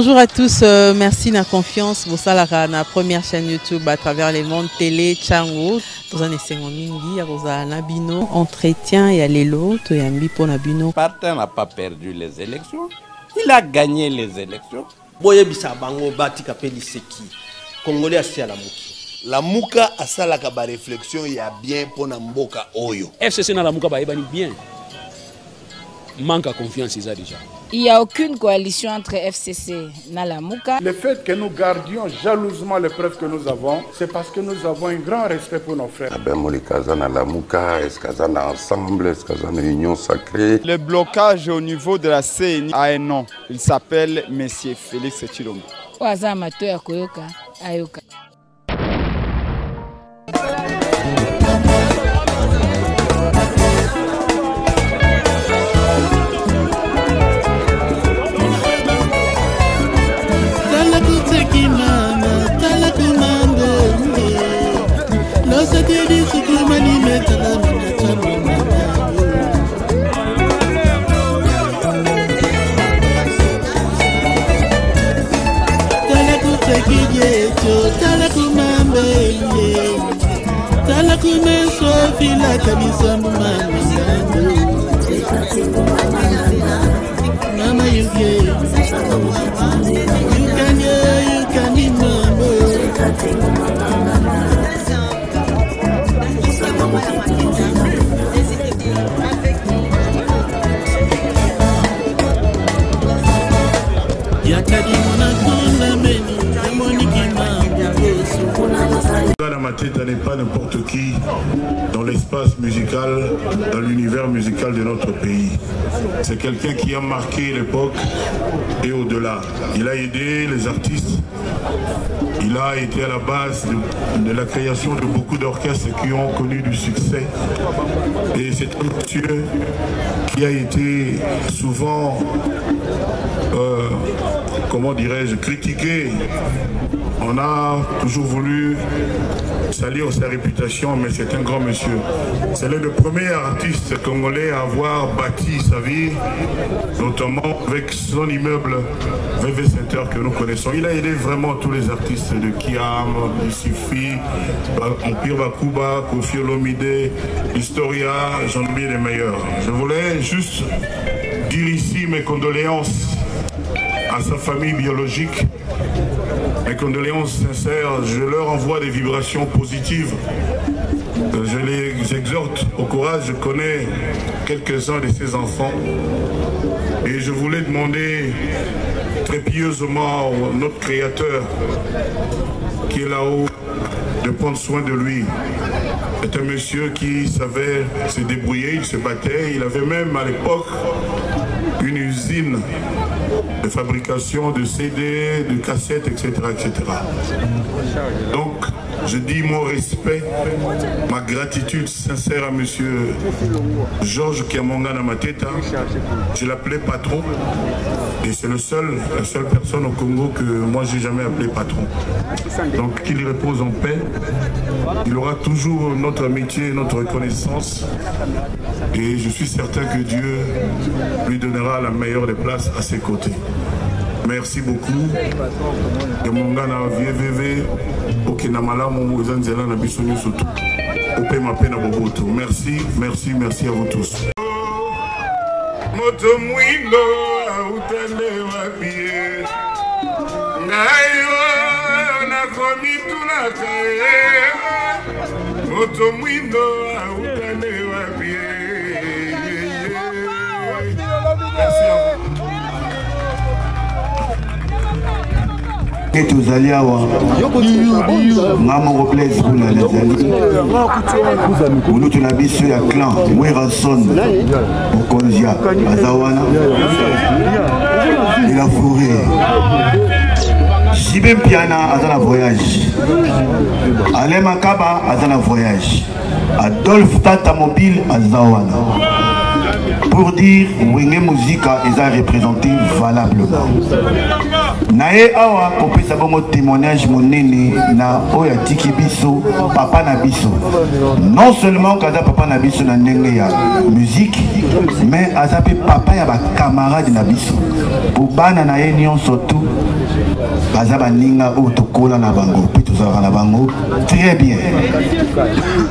Bonjour à tous, merci de la confiance. Vous savez, la première chaîne YouTube à travers les mondes télé, Tchango. Vous en essayez mingi, vous avez Nabino, entretien et allélo, tu as mis pour Nabino. Martin n'a pas perdu les élections, il a gagné les élections. Boye bisa bango bati kapeli seki. Congolais asi à la muki. La muka asala ka ba réflexion ya bien pour na mboka oyo. FCC na la muka ba ebani bien. Manque à confiance déjà. Il n'y a aucune coalition entre FCC et Nalamuka. Le fait que nous gardions jalousement les preuves que nous avons, c'est parce que nous avons un grand respect pour nos frères. Ensemble, union sacrée. Le blocage au niveau de la CNI a un nom. Il s'appelle Monsieur Félix Tshilombo. Mateta n'est pas n'importe qui dans l'espace musical, dans l'univers musical de notre pays. C'est quelqu'un qui a marqué l'époque et au-delà. Il a aidé les artistes, il a été à la base de la création de beaucoup d'orchestres qui ont connu du succès. Et c'est un monsieur qui a été souvent, comment dirais-je, critiqué. On a toujours voulu salir sa réputation, mais c'est un grand monsieur. C'est l'un des premiers artistes congolais à avoir bâti sa vie, notamment avec son immeuble VV Center que nous connaissons. Il a aidé vraiment tous les artistes de Kiam, Isifi, Empire Bakuba, Kofi Olomide, Historia, j'en oublie les meilleurs. Je voulais juste dire ici mes condoléances à sa famille biologique. Mes condoléances sincères, je leur envoie des vibrations positives. Je les exhorte au courage, je connais quelques-uns de ces enfants. Et je voulais demander très pieusement à notre Créateur qui est là-haut de prendre soin de lui. C'est un monsieur qui savait se débrouiller, il se battait, il avait même à l'époque une usine de fabrication de CD, de cassettes, etc., etc. Donc, je dis mon respect, ma gratitude sincère à monsieur Georges Kiamonga Namateta. Je l'appelais patron et c'est la seule personne au Congo que moi j'ai jamais appelé patron. Donc qu'il repose en paix. Il aura toujours notre amitié, notre reconnaissance et je suis certain que Dieu lui donnera la meilleure des places à ses côtés. Merci beaucoup. Mongana VVV Okenamala Momozanzela na bisonyo surtout. Ope mapena boboto. Merci, merci, merci à vous tous. Moto mwindo utende wapie. Ngayo na komi tunakaye. Moto mwindo utende wapie. Merci à vous. Et tous allés à Maman Blaise pour la Lazali. Nous tu l'as mis sur la clan, Werason, Okonzia, Azawana, et la forêt. Jibem Piana a dans la voyage. Alain Makaba a dans la voyage. Adolphe Tata Mobile a Zawana. Pour dire, Wenge Musica est représenté valablement. Nae awa kopesa bongo témoignage monene na oya tiki biso papa na biso. Non seulement kada papa na biso na ndenge ya musique, mais azape papa ya ba camarade na biso. Pour bana na ye nyonso tout baza baninga oyo tokola na bango mpe tozalaka na bango très bien.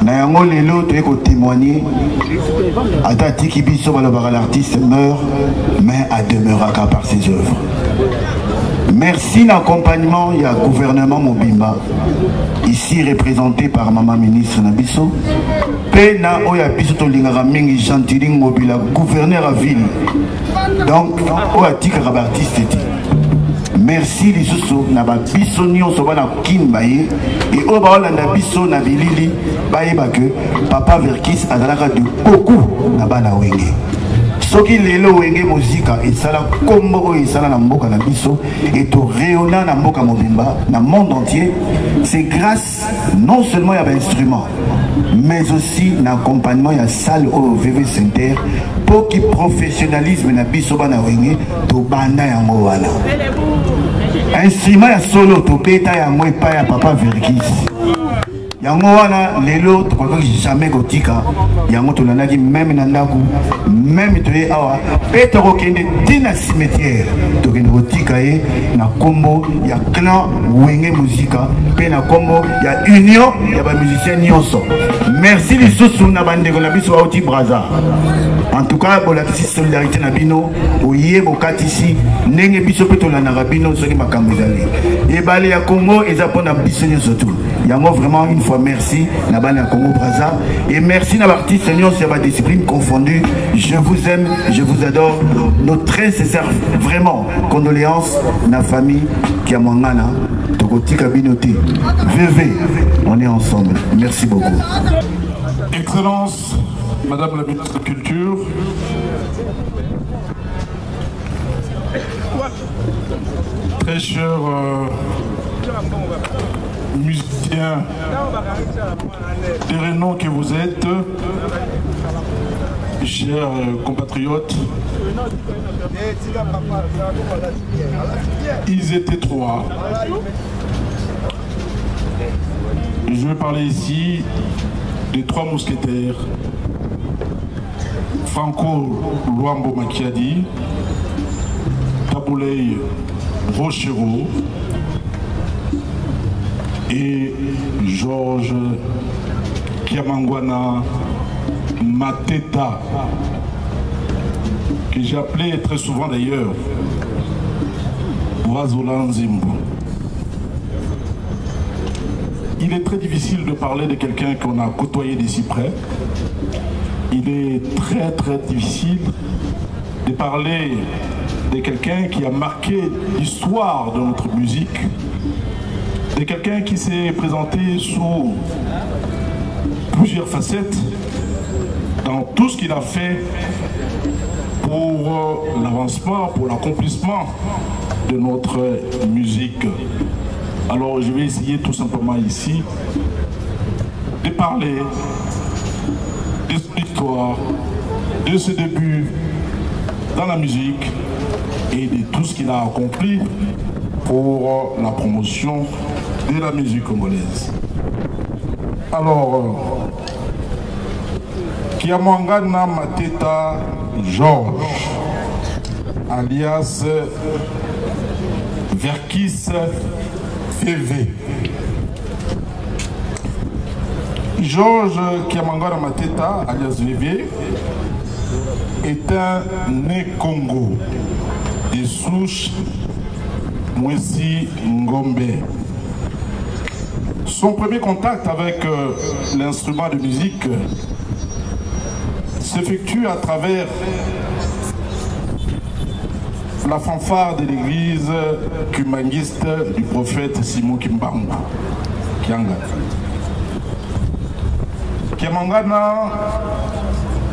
Na yango lelo toye kotémoigner ata atiki biso balobaka l'artiste meurt mais ademeuraka par ses œuvres. Merci l'accompagnement et à gouvernement Mobimba, ici représenté par Maman Ministre Nabiso. Pena Oya Biso Tolingara Mingi Chantiling Mobila, gouverneur à ville. Donc, Oya Tikara artiste. Merci les sous Naba Biso Nyon Sobana Kin Baye et Obaolanda Biso Nabilili Baye Bake, Papa Verkis Adalaka de beaucoup Nabana Wenge. Soki lelo wenge muzika esala kombo esala na mboka na biso et to rayonna na mboka mobimba na monde entier, c'est grâce non seulement à l'instrument mais aussi na accompagnement ya salle au VV Center pour qui professionnalisme na biso bana wenge to banda yango wana instrument ya solo to beta yango epa ya Papa Verkis. Yango wana lelo tokoki jamais kotika yango tolandaki même na ndaku même toye awa pe tokokende tina cimetière tokende kotika ye na kombo ya clan Wenge Muzika pe na kombo ya union ya ba musiciens nyonso. Merci lisusu na bandeko na biso auti braza. En tout cas pour la solidarité na bino oye bokatisi ndenge biso pe tolandaka bino soki makambo ezali ebale ya Congo eza pona biso nyonso tout. Yango vraiment une fois merci Nabana Congo Brazza et merci na l'artiste Seigneur sur ma discipline confondue. Je vous aime, je vous adore. Nos très sincères vraiment condoléances na famille qui a mangana Tokoti Kabinoté. VV, on est ensemble. Merci beaucoup. Excellence, Madame la ministre de la Culture, très cher musiciens des renom que vous êtes, chers compatriotes, ils étaient trois. Je vais parler ici des trois mousquetaires, Franco Luambo Makiadi, Taboulei Rochero et Georges Kiamangwana Mateta, que j'ai appelé très souvent d'ailleurs Wazolan Zimbo. Il est très difficile de parler de quelqu'un qu'on a côtoyé d'ici près. Il est très difficile de parler de quelqu'un qui a marqué l'histoire de notre musique, de quelqu'un qui s'est présenté sous plusieurs facettes dans tout ce qu'il a fait pour l'avancement, pour l'accomplissement de notre musique. Alors je vais essayer tout simplement ici de parler de son histoire, de ses débuts dans la musique et de tout ce qu'il a accompli pour la promotion de la musique congolaise. Alors, Kiamangwana Mateta Georges, alias Verkis VV. Georges Kiamangwana Mateta, alias VV, est un né Congo, des souches Mwesi Ngombe. Son premier contact avec l'instrument de musique s'effectue à travers la fanfare de l'église kumangiste du prophète Simon Kimbangu, Kianga. Kiamangwana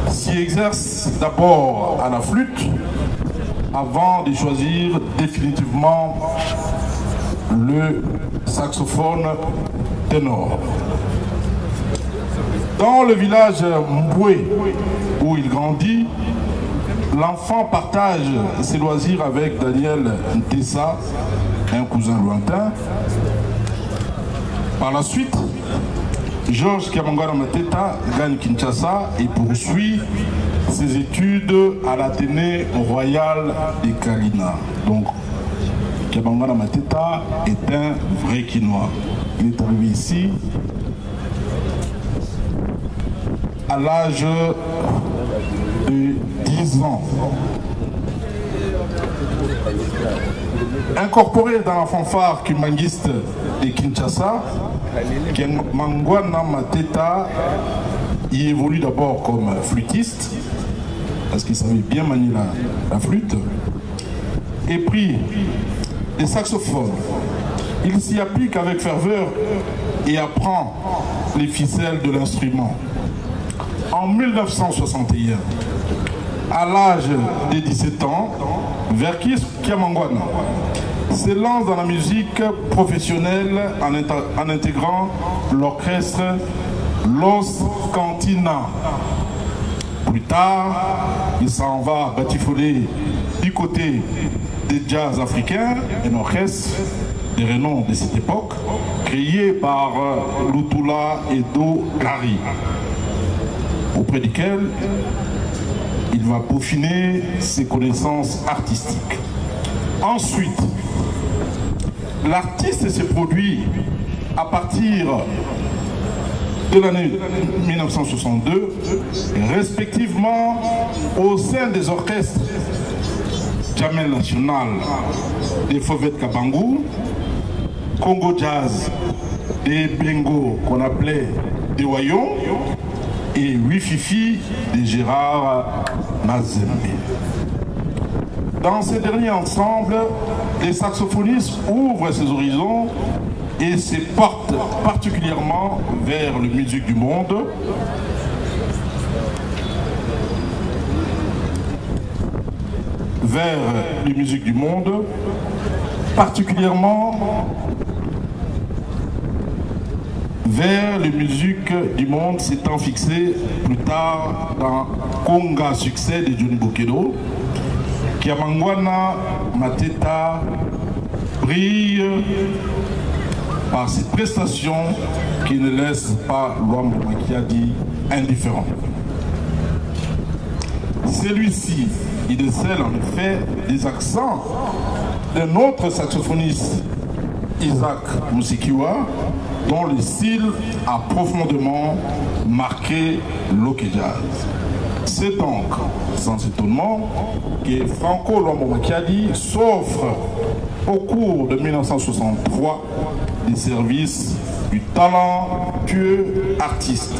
s'y exerce d'abord à la flûte avant de choisir définitivement le saxophone ténor. Dans le village Mboué où il grandit, l'enfant partage ses loisirs avec Daniel Ntessa, un cousin lointain. Par la suite, Georges Kiamangwana Mateta gagne Kinshasa et poursuit ses études à l'Athénée royal de Kalina. Donc, Kiamangwana Mateta est un vrai Quinois. Il est arrivé ici à l'âge de 10 ans. Incorporé dans la fanfare kimbanguiste de Kinshasa, Kiamangwana Mateta y évolue d'abord comme flûtiste, parce qu'il savait bien manier la flûte, et puis des saxophones. Il s'y applique avec ferveur et apprend les ficelles de l'instrument. En 1961, à l'âge de 17 ans, Verkis Kiamangwana se lance dans la musique professionnelle en intégrant l'orchestre Los Cantina. Plus tard, il s'en va batifoler du côté des jazz africains, un orchestre de renom de cette époque, créé par Lutula et Do Clary, auprès duquel il va peaufiner ses connaissances artistiques. Ensuite, l'artiste s'est produit à partir de l'année 1962, respectivement au sein des orchestres Jamel National des Fauvettes Kabangou, Congo Jazz des Bengo qu'on appelait des Wayon et Wififi de Gérard Mazembe. Dans ces derniers ensembles, les saxophonistes ouvrent ses horizons et se portent particulièrement vers la musique du monde. Vers les musiques du monde, particulièrement vers les musiques du monde s'étant fixé plus tard dans Conga Succès de Johnny Bokedo. Kiamangwana Mateta brille par ses prestations qui ne laissent pas l'homme Makiadi indifférent. Celui-ci, il décèle en effet des accents d'un autre saxophoniste, Isaac Musikiwa, dont le style a profondément marqué l'Ok Jazz. C'est donc sans étonnement que Franco Luambo Makiadi s'offre au cours de 1963 des services du talentueux artiste.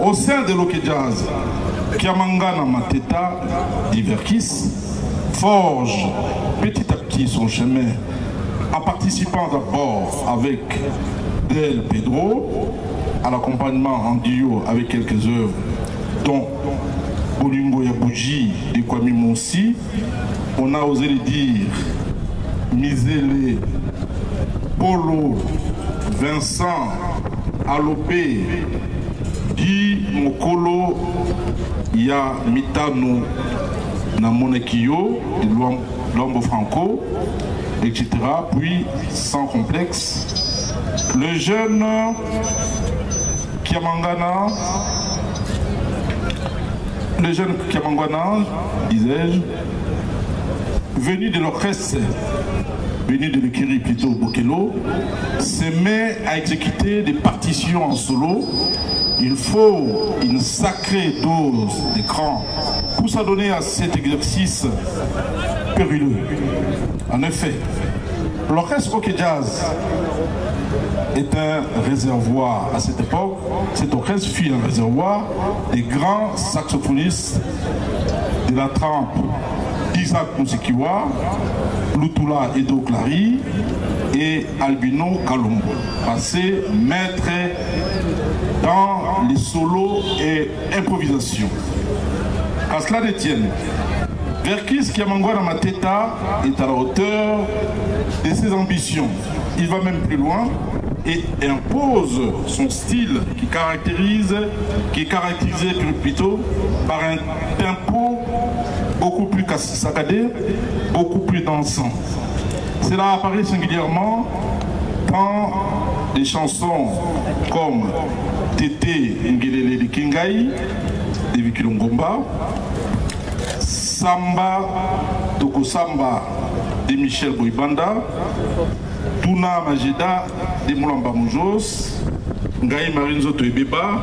Au sein de l'Ok Jazz, Kiamangwana Mateta Verkis forge petit à petit son chemin en participant d'abord avec Del Pedro à l'accompagnement en duo avec quelques œuvres dont Bolingo Yabouji de Kwame Monsi, on a osé le dire Misele, Polo, Vincent, Alopé, Di Mokolo, Ya Mitano, Namonekio, Luambo Franco, etc. Puis, sans complexe, le jeune Kiamangwana, disais-je, venu de l'orchestre, venu de l'Ekiri plutôt Bokelo, se met à exécuter des partitions en solo. Il faut une sacrée dose d'écran pour s'adonner à cet exercice périlleux. En effet, l'orchestreOk Jazz est un réservoir à cette époque. Cet orchestre fut un réservoir des grands saxophonistes de la trempe d'Isaac Musikiwa, Lutula et Do Clary et Albino Kalumbo, passés maîtres dans les solos et improvisations. À cela ne tienne, Verkis Kiamangwana Mateta est à la hauteur de ses ambitions. Il va même plus loin et impose son style qui est caractérisé plutôt par un tempo beaucoup plus saccadé, beaucoup plus dansant. Cela apparaît singulièrement dans des chansons comme Tété Ngelele de Kingai de Vikilongomba, Samba Toko Samba de Michel Boibanda, Tuna Majeda de Moulamba Moujos, Ngaï Marinzo Toebeba,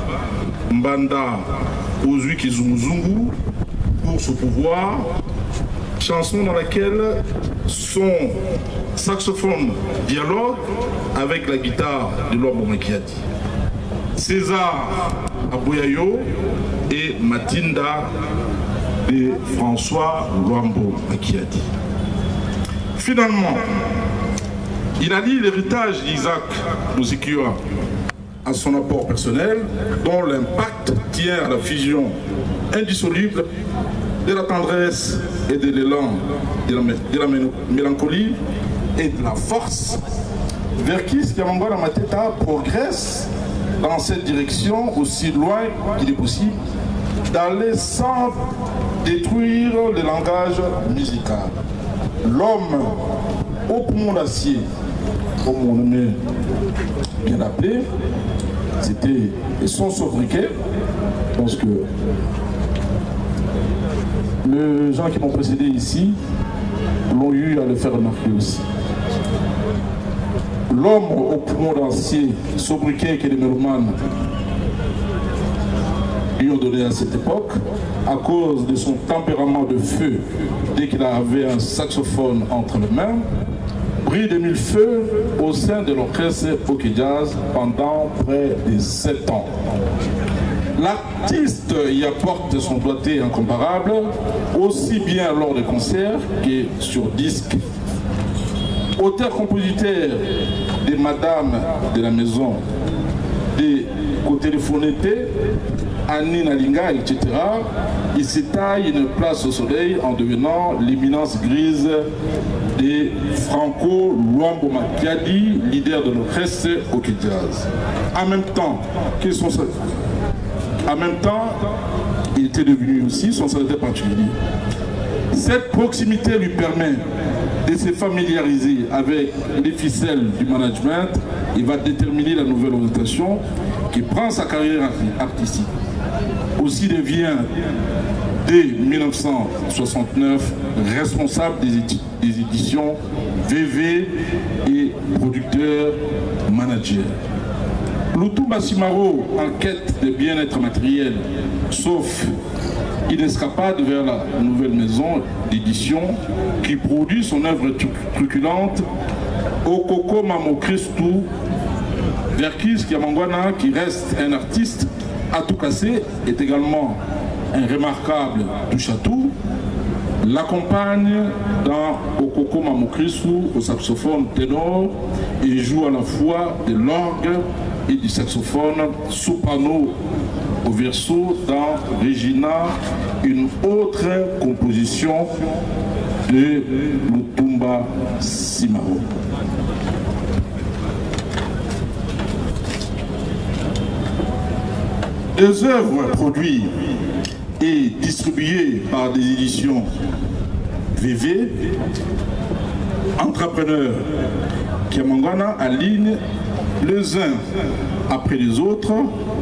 Mbanda Ozui Kizumuzungu, pour ce pouvoir, chanson dans laquelle son saxophone dialogue avec la guitare de Luambo Makiadi. César Aboyayo et Matinda de François Luambo Makiadi. Finalement, il a lié l'héritage d'Isaac Muzikiwa à son apport personnel, dont l'impact tient à la fusion indissoluble de la tendresse et de l'élan, de la mélancolie et de la force. Verkis Kiamangwana Mateta progresse dans cette direction aussi loin qu'il est possible, d'aller sans détruire le langage musical. L'homme au poumon d'acier, comme on aimait bien l'appeler, c'était son sobriquet. Je pense que les gens qui m'ont précédé ici l'ont eu à le faire remarquer aussi. L'homme au poumon d'acier, sobriquet que les mélomanes lui ont donné à cette époque, à cause de son tempérament de feu, dès qu'il avait un saxophone entre les mains, brille de mille feux au sein de l'orchestre Hockey Jazz pendant près de 7 ans. L'artiste y apporte son doigté incomparable, aussi bien lors des concerts que sur disque. Auteur-compositeur des Madames de la Maison, des Cotéléphonétés, Annie Nalinga, etc., il se taille une place au soleil en devenant l'éminence grise de Franco Luambo Makiadi, leader de l'orchestre Hockey Jazz. En même temps, il était devenu aussi son secrétaire particulier. Cette proximité lui permet de se familiariser avec les ficelles du management. Il va déterminer la nouvelle orientation qui prend sa carrière artistique. Aussi devient, dès 1969, responsable des éditions VV et producteur-manager. Lutumba Simaro, en quête de bien-être matériel, sauf inescapade vers la nouvelle maison d'édition qui produit son œuvre truculente, Okoko Mamo Christou, Verkis Kiamangwana, qui reste un artiste à tout casser, est également un remarquable touche-à-tout, l'accompagne dans Okoko Mamo Christou au saxophone ténor et joue à la fois de l'orgue et du saxophone soprano au verso dans Regina, une autre composition de Lutumba Simaro. Des œuvres produites et distribuées par des éditions VV, entrepreneurs Kiamangwana aligne les uns après les autres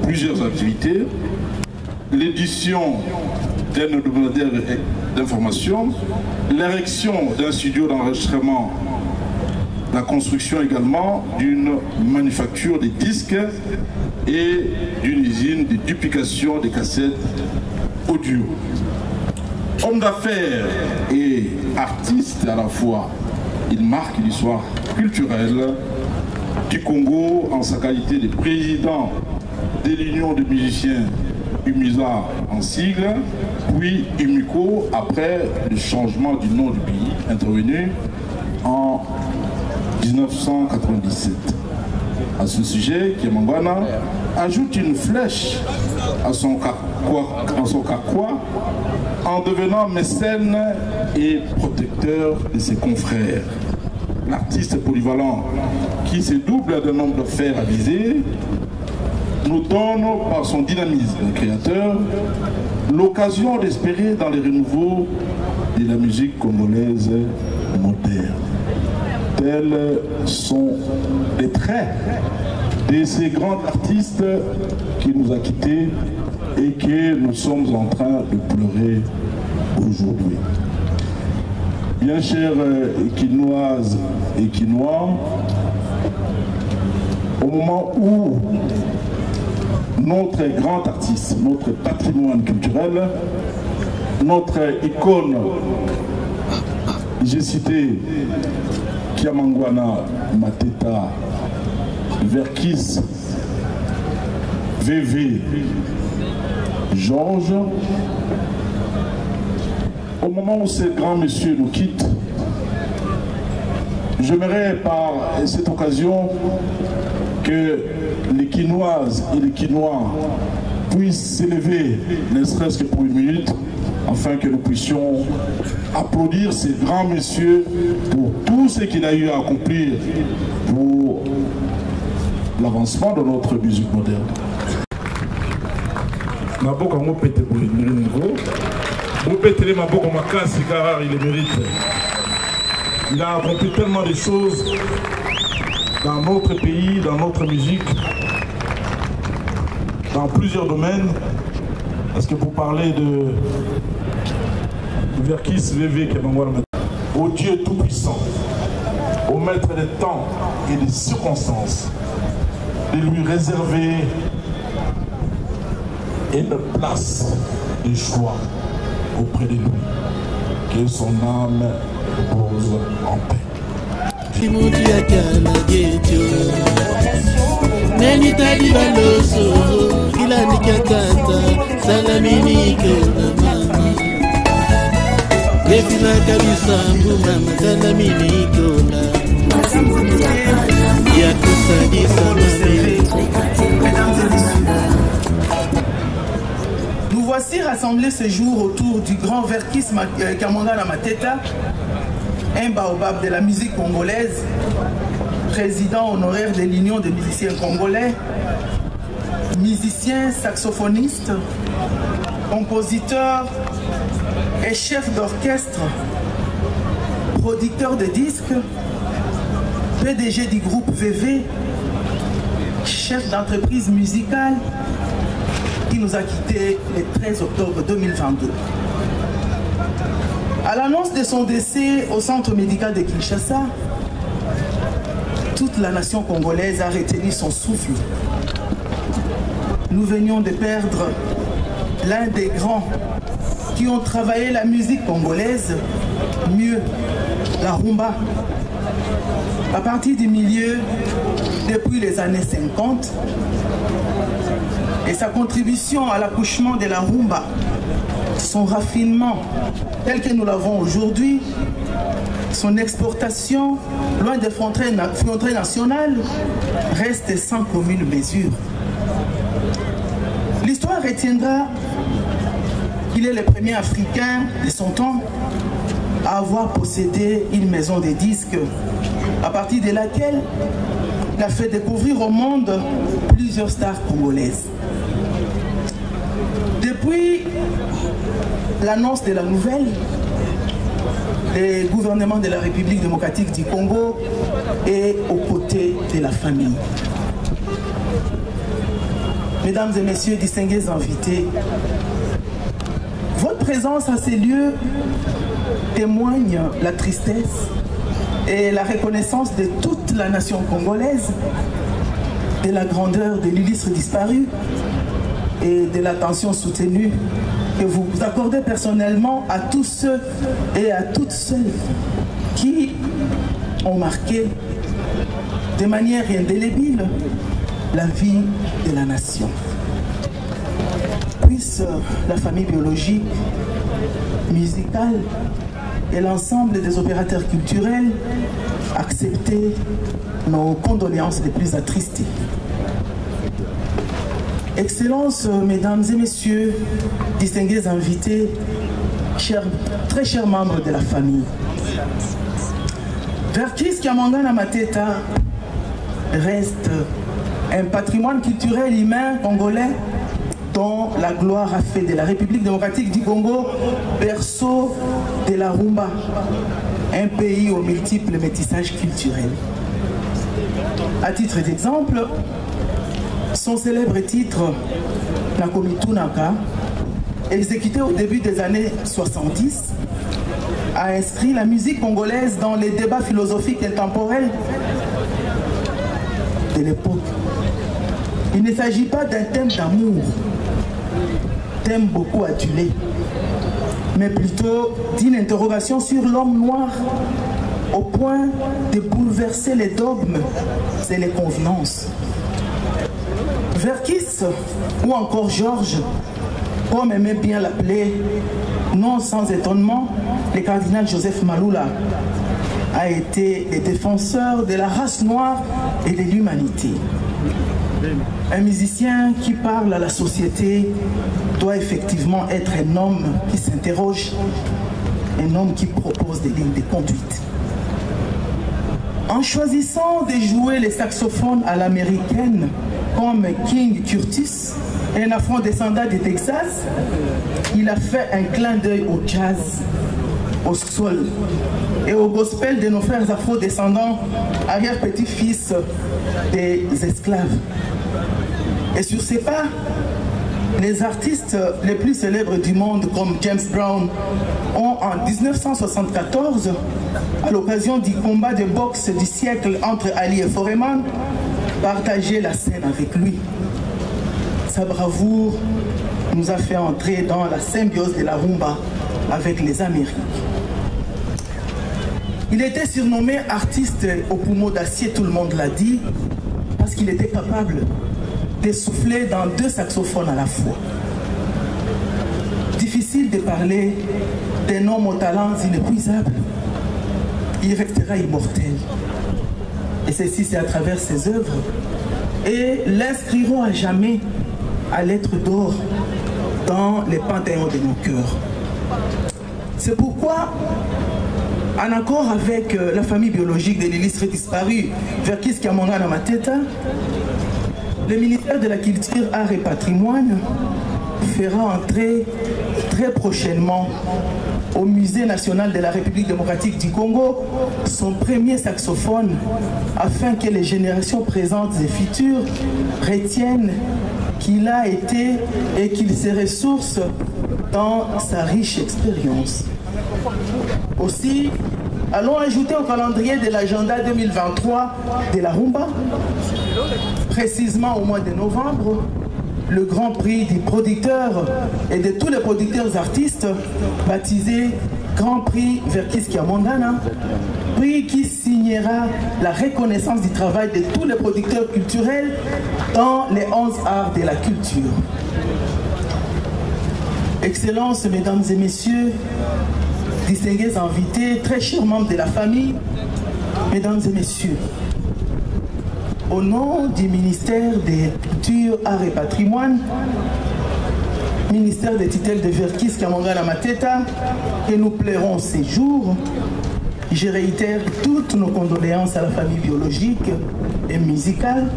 plusieurs activités, l'édition d'un hebdomadaire d'information, l'érection d'un studio d'enregistrement, la construction également d'une manufacture de disques et d'une usine de duplication des cassettes audio. Homme d'affaires et artiste à la fois, il marque l'histoire culturelle du Congo en sa qualité de président de l'Union des musiciens UMISA en sigle, puis UMICO après le changement du nom du pays intervenu en 1997. À ce sujet, Kiamangwana ajoute une flèche à son carquois en devenant mécène et protecteur de ses confrères. L'artiste polyvalent qui se double d'un homme d'affaires avisé nous donne par son dynamisme créateur l'occasion d'espérer dans les renouveaux de la musique congolaise moderne. Tels sont les traits de ces grands artistes qui nous a quittés et que nous sommes en train de pleurer aujourd'hui. Bien chères Équinoises et Équinois, au moment où notre grand artiste, notre patrimoine culturel, notre icône, j'ai cité Kiamangwana Mateta, Verkis, VV, Georges, au moment où ces grands messieurs nous quittent, j'aimerais par cette occasion que les Quinoises et les Quinois puissent s'élever, ne serait-ce que pour une minute, afin que nous puissions applaudir ces grands messieurs pour tout ce qu'il a eu à accomplir pour l'avancement de notre musique moderne. Maboko mo pete pour le niveau. Mo pete les maboko makasi car il le mérite. Il a accompli tellement de choses dans notre pays, dans notre musique, dans plusieurs domaines. Parce que pour parler de Verkis VV au Dieu Tout-Puissant, au Maître des temps et des circonstances, de lui réserver une place de choix auprès de lui. Que son âme repose en paix. Nous voici rassemblés ce jour autour du grand Verkis Kiamangwana Mateta, un baobab de la musique congolaise, président honoraire de l'Union des musiciens congolais, musicien, saxophoniste, compositeur et chef d'orchestre, producteur de disques, PDG du groupe VV, chef d'entreprise musicale, qui nous a quittés le 13 octobre 2022. À l'annonce de son décès au centre médical de Kinshasa, toute la nation congolaise a retenu son souffle. Nous venions de perdre l'un des grands qui ont travaillé la musique congolaise, mieux la rumba, à partir du milieu depuis les années 50, et sa contribution à l'accouchement de la rumba, son raffinement tel que nous l'avons aujourd'hui, son exportation loin des frontières nationales, reste sans commune mesure. L'histoire retiendra qu'il est le premier Africain de son temps à avoir possédé une maison de disques, à partir de laquelle il a fait découvrir au monde plusieurs stars congolaises. Depuis l'annonce de la nouvelle, le gouvernement de la République démocratique du Congo est aux côtés de la famille. Mesdames et messieurs, distingués invités, votre présence à ces lieux témoigne la tristesse et la reconnaissance de toute la nation congolaise de la grandeur de l'illustre disparu et de l'attention soutenue que vous accordez personnellement à tous ceux et à toutes celles qui ont marqué de manière indélébile la vie de la nation. Puisse la famille biologique, musicale et l'ensemble des opérateurs culturels accepter nos condoléances les plus attristées. Excellences, mesdames et messieurs, distingués invités, très chers membres de la famille. Verkis Kiamangwana Mateta reste un patrimoine culturel humain congolais dont la gloire a fait de la République démocratique du Congo berceau de la rumba, un pays aux multiples métissages culturels. À titre d'exemple, son célèbre titre Nakomitunaka, exécuté au début des années 70, a inscrit la musique congolaise dans les débats philosophiques intemporels de l'époque. Il ne s'agit pas d'un thème d'amour, thème beaucoup adulé, mais plutôt d'une interrogation sur l'homme noir au point de bouleverser les dogmes et les convenances. Verkis, ou encore Georges, comme aimait bien l'appeler, non sans étonnement, le cardinal Joseph Malula, a été le défenseur de la race noire et de l'humanité. Un musicien qui parle à la société doit effectivement être un homme qui s'interroge, un homme qui propose des lignes de conduite. En choisissant de jouer les saxophones à l'américaine comme King Curtis, un afro-descendant du Texas, il a fait un clin d'œil au jazz, au soul et au gospel de nos frères afro-descendants, arrière-petits-fils des esclaves. Et sur ces pas, les artistes les plus célèbres du monde comme James Brown ont en 1974, à l'occasion du combat de boxe du siècle entre Ali et Foreman, partagé la scène avec lui. Sa bravoure nous a fait entrer dans la symbiose de la rumba avec les Amériques. Il était surnommé artiste au poumon d'acier, tout le monde l'a dit, parce qu'il était capable de souffler dans 2 saxophones à la fois. Difficile de parler d'un homme aux talents inépuisables. Il restera immortel. Et ceci, c'est à travers ses œuvres. Et l'inscriront à jamais à lettres d'or dans les panthéons de nos cœurs. C'est pourquoi, en accord avec la famille biologique de l'illustre disparu Verkis Kiamongana Mateta, le ministère de la Culture, Arts et Patrimoine fera entrer très prochainement au Musée national de la République démocratique du Congo son premier saxophone afin que les générations présentes et futures retiennent qu'il a été et qu'il se ressource dans sa riche expérience. Aussi, allons ajouter au calendrier de l'agenda 2023 de la rumba, précisément au mois de novembre, le Grand Prix du producteur et de tous les producteurs artistes, baptisé Grand Prix Verkis Kiamongana, prix qui signera la reconnaissance du travail de tous les producteurs culturels dans les 11 arts de la culture. Excellences, mesdames et messieurs, distingués invités, très chers membres de la famille, mesdames et messieurs, au nom du ministère des Cultures, Arts et Patrimoine, ministère des tutelles de Verkis Kiamongana Mateta, que nous plairons ces jours, je réitère toutes nos condoléances à la famille biologique et musicale,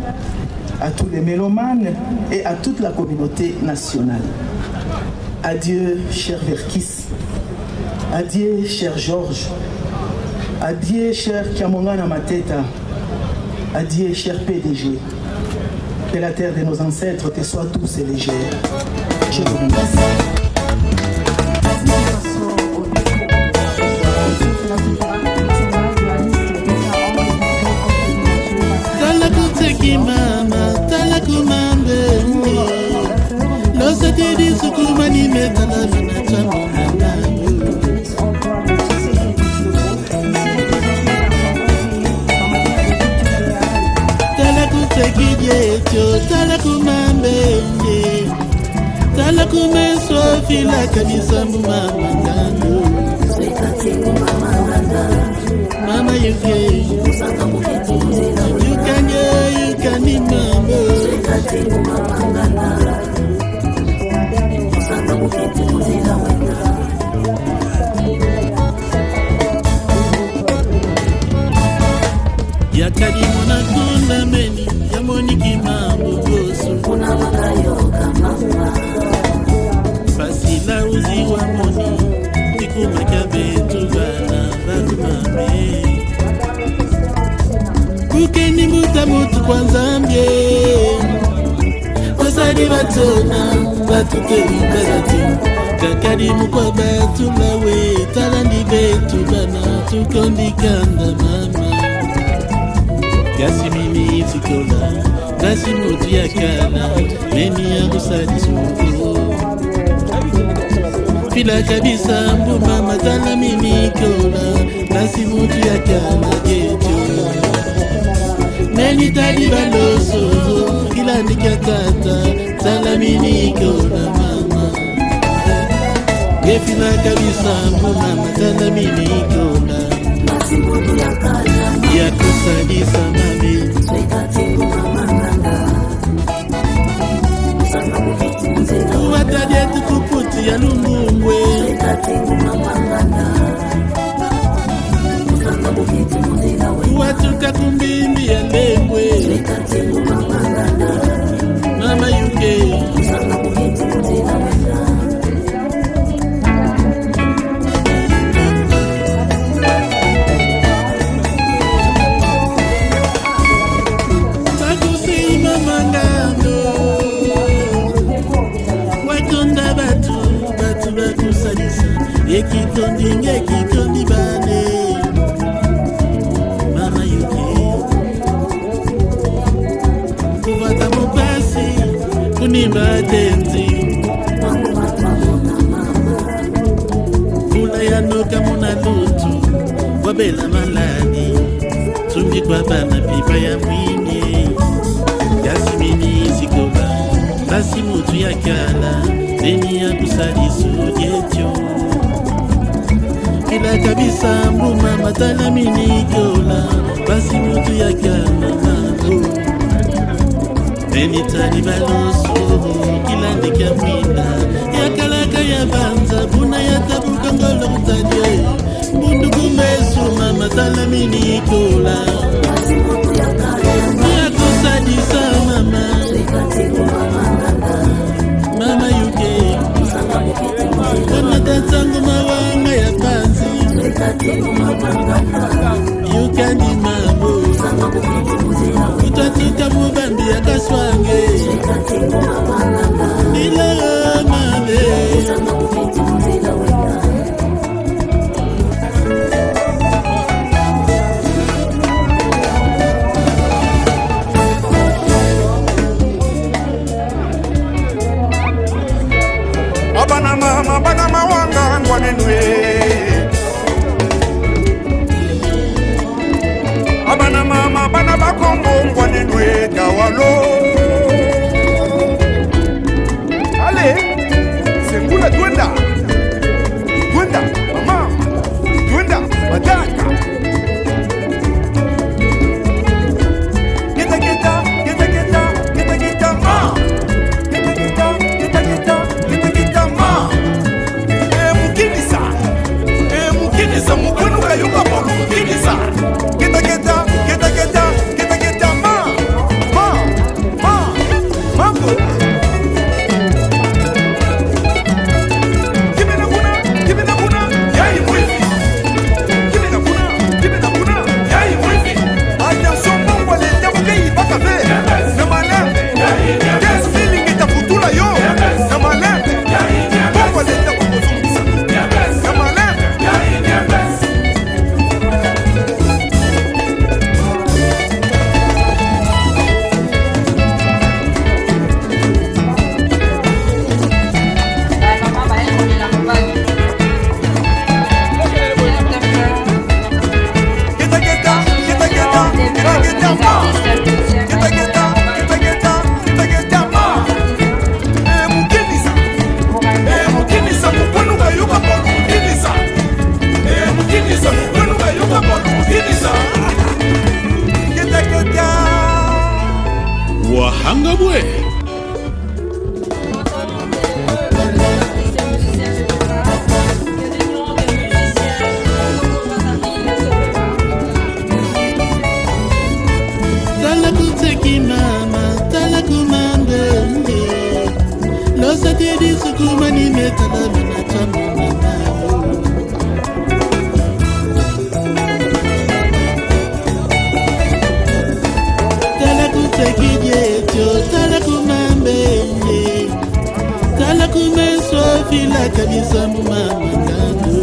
à tous les mélomanes et à toute la communauté nationale. Adieu, cher Verkis. Adieu, cher Georges. Adieu, cher Kiamongana Mateta. Adieu, cher PDG. Que la terre de nos ancêtres te soit douce et légère. Je vous remercie. Mama, you can yakadi mona kunda meni yamoni kimambo gosu kuna makayo kama fasila uzi wa moni ikuma kabetu bana batumame kukeni mutamutu kwa Zambie wasadi batona batuteri bazati kakadi mukwa batu lawe talandi betu bana tukondikanda mama kasi mimi sikola kasi mutu ya kala meni ya kusalisu fila kabisa mbu mama tala mimi kola kasi mutu ya kala geto meni tali baloso kila nikatata tala mimi kola mama gefila kabisa mbu mama tala mimi kola ya kusalisa mami watadietu kuputi ya lumungwe watuka kumbimbi ya lengwe mama yuke ekitondi bane mama yuki kuvata mupasi kunimba tenzi kula yanoka muna lutu wabela maladi tumbi kwa bana pipa ya mwini yasimini sikoba basi mutu ya kala deni ya kusalisu jetyo kila kabisa mbuma matala minikola basi mutu ya kala mango benitani baloso kila ndika mwinda ya kalaka ya banza buna ya tabuka ngolo kutadye mbundu kumesu mama tala minikola ya kusadisa mama mama yuke kona tatangu mawanga ya panzi yukandi mambo utatuka mubambi ya kaswange nila mabe bana mawanga ngwanenwe abana mama bana bakongo ngwanenwe kawalo ale sengula twenda mama twenda mataka wahanga bwe tala kuteki mama tala kumande losa tedi sukuma ni metala mina chamona tala kumambe tala kumeswa Sofila kabisa mama ngando.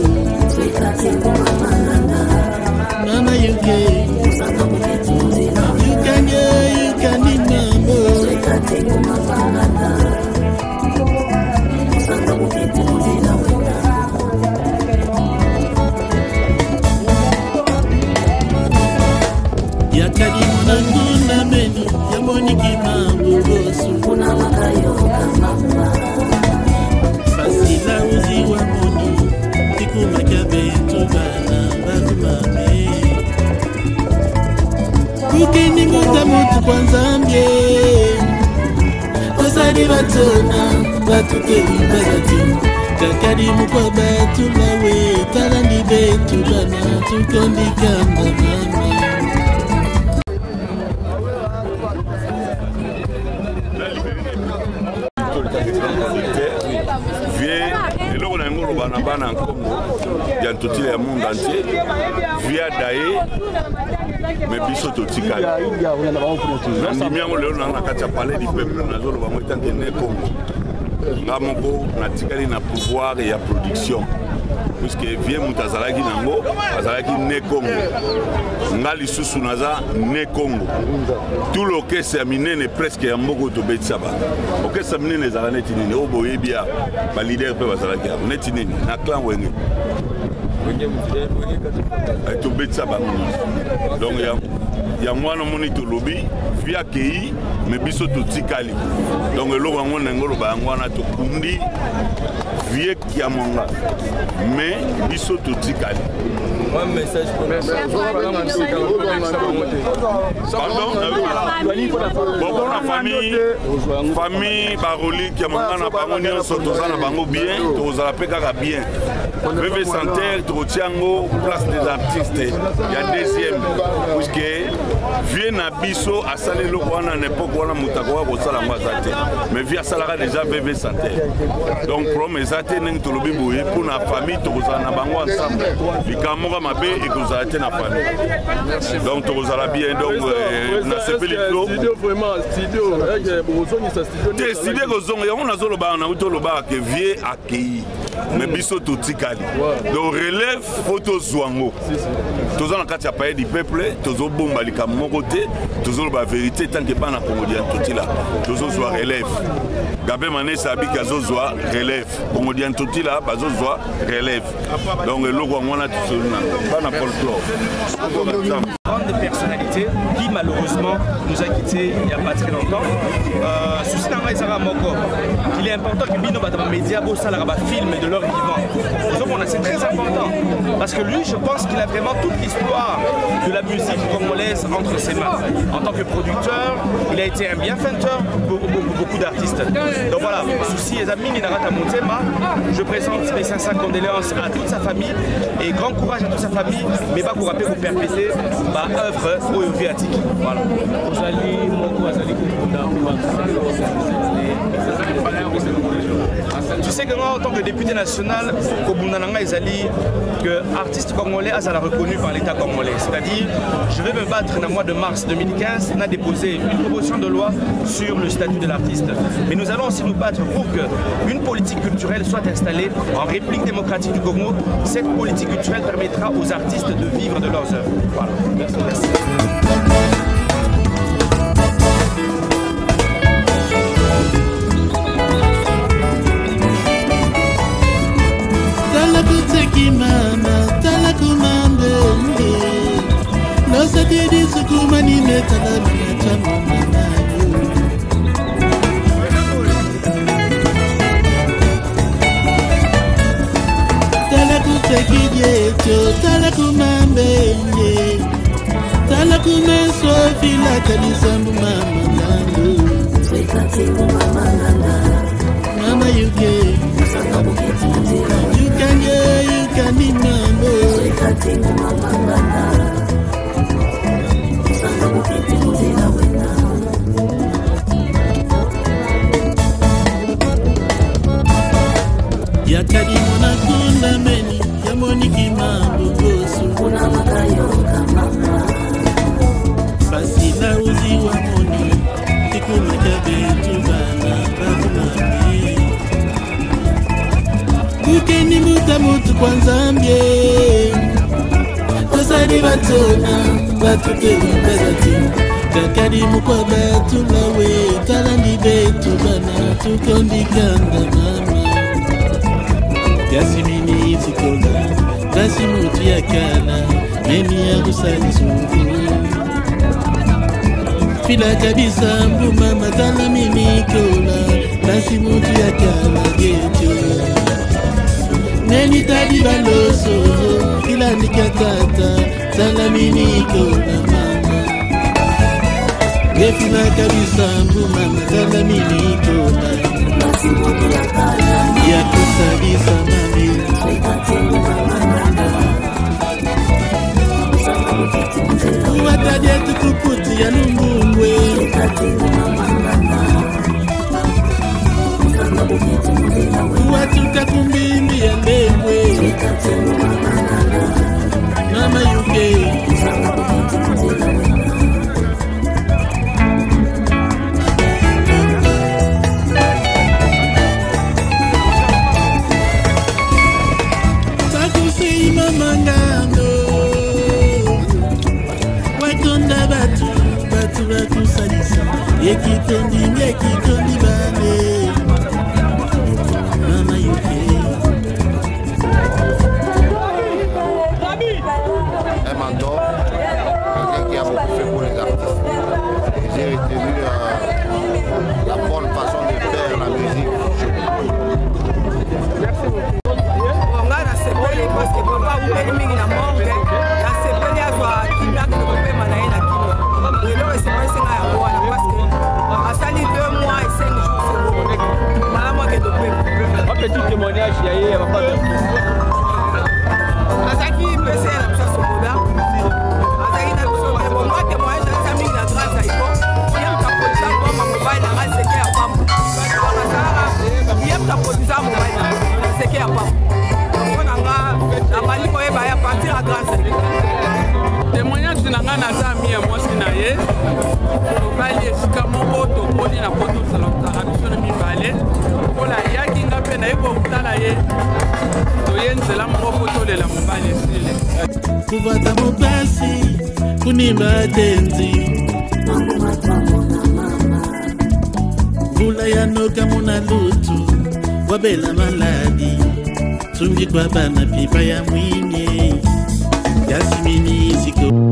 Mama you can yakadi mwananguna meni yamoniki mambo gosu una makayo kama fasila uzi wa moni tikumakabe tubana bakumame ukini mutu kwa nzambye osali batona batukeli bazati kakadi mukwa batu lawe talandi betu bana tukondikanda mama. Bana Congo, il y a tout le monde entier, via Daé, mais biso totika. Nasi miango leo na kacha palais du peuple na zolo ba moita ngene Congo. Ngamoko na tikali na pouvoir et ya production. Puisque vie mutazalaki nango, azalaki ne Congo. Ngali susu naza ne Congo. Tout l'orchestre minene presque ya mboko to betsaba. Orchestre minene za neti nini oboye bia ba leader pe bazalaki neti nini na clan wenge. Wenge to betsaba. Donc ya mwana moni to lobby via kei me biso to tikali. Donc lo bango ngolo ba ngwana to kundi vie kia monga. Mais biso to tikali. Un message pour bon, la famille Baroli qui a mangana bango nyonso tozana bango bien, tozala pekaka bien. VV Santerre Trotiango, place des artistes. Il y a deuxième puisque vient à biso à saler le wana n'époque wana mutakoa ko sala ngwazate. Mais via salara déjà VV Santerre. Donc problème ezate ning tolobi boye pour la famille tozana bango ensemble. Likamoga mabe et que vous arrêtez la famille. Donc tu vous allez bien donc na sepeli flow. Studio vraiment studio studio ko zonga on a zolo ba na utolo ba que vie accueilli. Mais biso to tikali. Donc relève photo zwango. Tozo na kati ya paye du peuple, tozo bomba lika moko te, tozo ba vérité tant que pas na Congolien totila. Tozo zwa relève. Gabé mané sabi kazo zwa relève. Congolien totila bazo zwa relève. Donc le logo ngona pas na folklore. Grande personnalité qui malheureusement nous a quittés il n'y a pas très longtemps. Il est important que Bino Batama Média film de leur vivant. C'est très important parce que lui, je pense qu'il a vraiment toute l'histoire de la musique congolaise entre ses mains. En tant que producteur, il a été un bienfaiteur pour beaucoup d'artistes. Donc voilà, souci et amis, je présente mes sincères condoléances à toute sa famille et grand courage à toute sa famille, mais pas pour rappeler pour perpétuer ma œuvre au viatique. Voilà. Tu sais que moi, en tant que député national, que artiste congolais a reconnu par l'État congolais. C'est-à-dire, je vais me battre dans le mois de mars 2015, on a déposé une proposition de loi sur le statut de l'artiste. Mais nous allons aussi nous battre pour qu'une politique culturelle soit installée en République démocratique du Congo. Cette politique culturelle permettra aux artistes de vivre de leurs œuvres. Voilà. Merci. Merci. Mama, tala kumambe, no satiri sukumani metala manacha mama. Tala kutekije, tala kumambe, tala kumeso fila kanisambu mama nando. Mama you can. You can be mambo. Ya kadi mona kunda meni, ya moniki mambo gosu. Kuna makayo kama fasila uzi wa moni, tiku makabe tubana babu mami. kwa nzambie tosali batona batuteli bazati kakadi mukwa batu lawe talandi betu bana tukondikanda mama kasi mini zikola kasi mutu ya kala memi ya kusali suku fila kabisa mbuma matala mini kola kasi mutu ya kala geto neni tadi baloso kila nikatata salamini kola mama gefila kabisa mbuma salamini kola ya kusabisa mami watadi atukuputi ya lumbungwe watuka kumbimbi ya mbembwe mama yuke takusei mama ngando watonda batu bakusalisa ekitondi bane un mentor, quelqu'un qui a beaucoup fait pour les artistes. J'ai retenu la bonne façon de faire la musique. Merci beaucoup. Ongana sepeli parce que papa upeli mingi na monge ya sepeli azwa kimia ke kopema na ye na kimia. Lelo esepeli senga ya wana parce que asali 2 mois et 5 jours c'est bon. Mala moi ke topema. Un petit témoignage ya ye ya papa. Azaki pese na pesa sokoda. Azaki na sokoda bon moi témoignage na mingi na grâce à iko. Yam ka produisa kwa mobile na maseke ya pamba. Yam ka produisa mobile na maseke ya pamba. Témoignage na nga na zami ya mwasi na ye tobali esika moko tokoli na poto salotaka biso na mibale kola yaki nga mpe na ye kokutala ye toye nzela moko po tolela mobali esile kuvata mopasi kunimba tenzi vula ya noka mona lutu wabela maladi tungi kwa bana pipa ya mwinye yasimini siko